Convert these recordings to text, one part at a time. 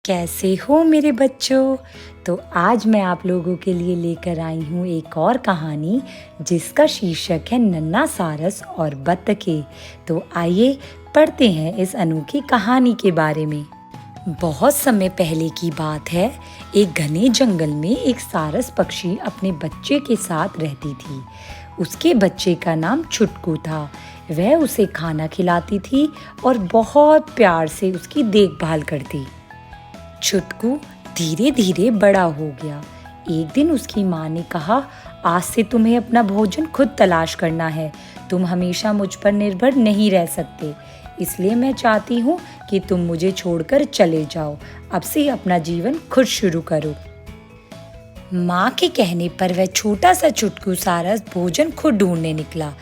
कैसे हो मेरे बच्चों। तो आज मैं आप लोगों के लिए लेकर आई हूँ एक और कहानी जिसका शीर्षक है नन्हा सारस और बत्तखें। तो आइए पढ़ते हैं इस अनोखी कहानी के बारे में। बहुत समय पहले की बात है। एक घने जंगल में एक सारस पक्षी अपने बच्चे के साथ रहती थी। उसके बच्चे का नाम छुटकू था। वह उसे खाना खिलाती थी और बहुत प्यार से उसकी देखभाल करती। छुटकू धीरे धीरे बड़ा हो गया। एक दिन उसकी माँ ने कहा, आज से तुम्हें अपना भोजन खुद तलाश करना है। तुम हमेशा मुझ पर निर्भर नहीं रह सकते, इसलिए मैं चाहती हूँ कि तुम मुझे छोड़कर चले जाओ। अब से अपना जीवन खुद शुरू करो। माँ के कहने पर वह छोटा सा छुटकू सारस भोजन खुद ढूंढने निकला।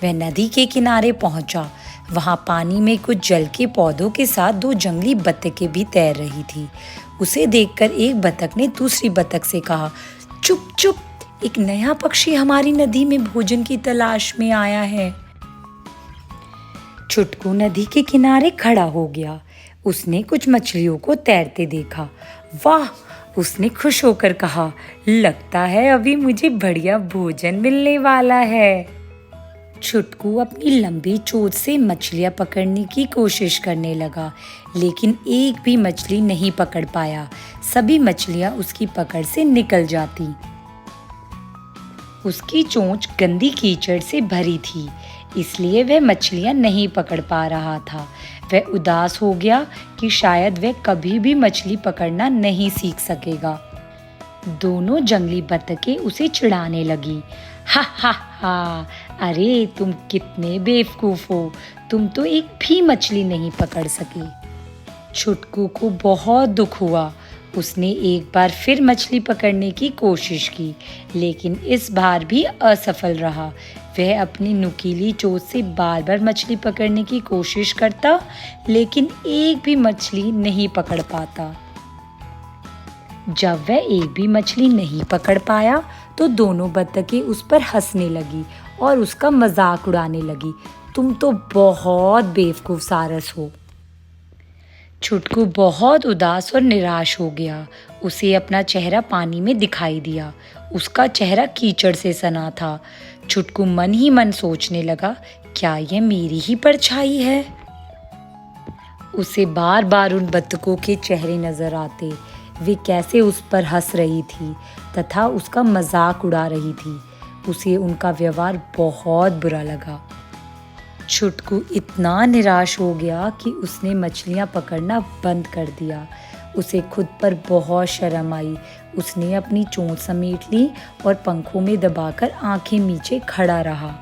वह नदी के किनारे पहुंचा। वहां पानी में कुछ जल के पौधों के साथ दो जंगली बत्तखें भी तैर रही थी। उसे देखकर एक बतख ने दूसरी बतख से कहा, चुप चुप, एक नया पक्षी हमारी नदी में भोजन की तलाश में आया है। छुटकू नदी के किनारे खड़ा हो गया। उसने कुछ मछलियों को तैरते देखा। वाह, उसने खुश होकर कहा, लगता है अभी मुझे बढ़िया भोजन मिलने वाला है। छुटकू अपनी लंबी चोंच से मछलियां पकड़ने की कोशिश करने लगा, लेकिन एक भी मछली नहीं पकड़ पाया। सभी मछलियां उसकी पकड़ से निकल जाती। उसकी चोंच गंदी कीचड़ से भरी थी, इसलिए वह मछलियां नहीं पकड़ पा रहा था। वह उदास हो गया कि शायद वह कभी भी मछली पकड़ना नहीं सीख सकेगा। दोनों जंगली बतखें उसे चिढ़ाने लगी। हा हा हा, अरे तुम कितने बेवकूफ हो, तुम तो एक भी मछली नहीं पकड़ सके। छुटकू को बहुत दुख हुआ। उसने एक बार फिर मछली पकड़ने की कोशिश की, लेकिन इस बार भी असफल रहा। वह अपनी नुकीली चोंच से बार बार मछली पकड़ने की कोशिश करता, लेकिन एक भी मछली नहीं पकड़ पाता। जब वह एक भी मछली नहीं पकड़ पाया तो दोनों बत्तखें उस पर हंसने लगी और उसका मजाक उड़ाने लगी। तुम तो बहुत बेवकूफ सारस हो। छुटकू बहुत उदास और निराश हो गया। उसे अपना चेहरा पानी में दिखाई दिया। उसका चेहरा कीचड़ से सना था। छुटकू मन ही मन सोचने लगा, क्या यह मेरी ही परछाई है? उसे बार बार उन बत्तखों के चेहरे नजर आते। वे कैसे उस पर हंस रही थी तथा उसका मजाक उड़ा रही थी। उसे उनका व्यवहार बहुत बुरा लगा। छुटकू इतना निराश हो गया कि उसने मछलियां पकड़ना बंद कर दिया। उसे खुद पर बहुत शर्म आई। उसने अपनी चोंच समेट ली और पंखों में दबाकर आंखें नीचे खड़ा रहा।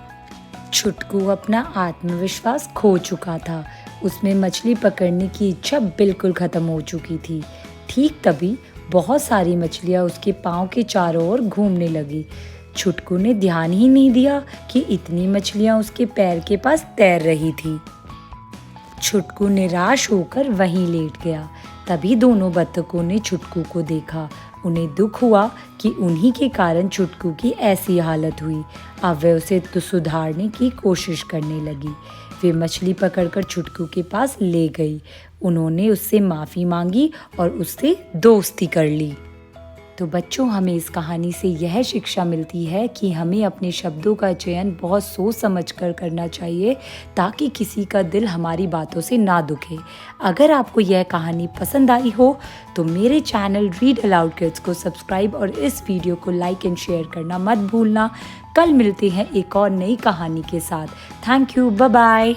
छुटकू अपना आत्मविश्वास खो चुका था। उसमें मछली पकड़ने की इच्छा बिल्कुल खत्म हो चुकी थी। ठीक तभी बहुत सारी मछलियां उसके पांव के चारों ओर घूमने लगी। छुटकू ने ध्यान ही नहीं दिया कि इतनी मछलियां उसके पैर के पास तैर रही थी। छुटकू निराश होकर वहीं लेट गया। तभी दोनों बत्तखों ने छुटकू को देखा। उन्हें दुख हुआ कि उन्हीं के कारण छुटकू की ऐसी हालत हुई। अब वे उसे सुधारने की कोशिश करने लगी। वे मछली पकड़कर छुटकू के पास ले गई। उन्होंने उससे माफ़ी मांगी और उससे दोस्ती कर ली। तो बच्चों, हमें इस कहानी से यह शिक्षा मिलती है कि हमें अपने शब्दों का चयन बहुत सोच समझ कर करना चाहिए, ताकि किसी का दिल हमारी बातों से ना दुखे। अगर आपको यह कहानी पसंद आई हो तो मेरे चैनल रीड अलाउड किड्स को सब्सक्राइब और इस वीडियो को लाइक एंड शेयर करना मत भूलना। कल मिलते हैं एक और नई कहानी के साथ। Thank you, bye bye.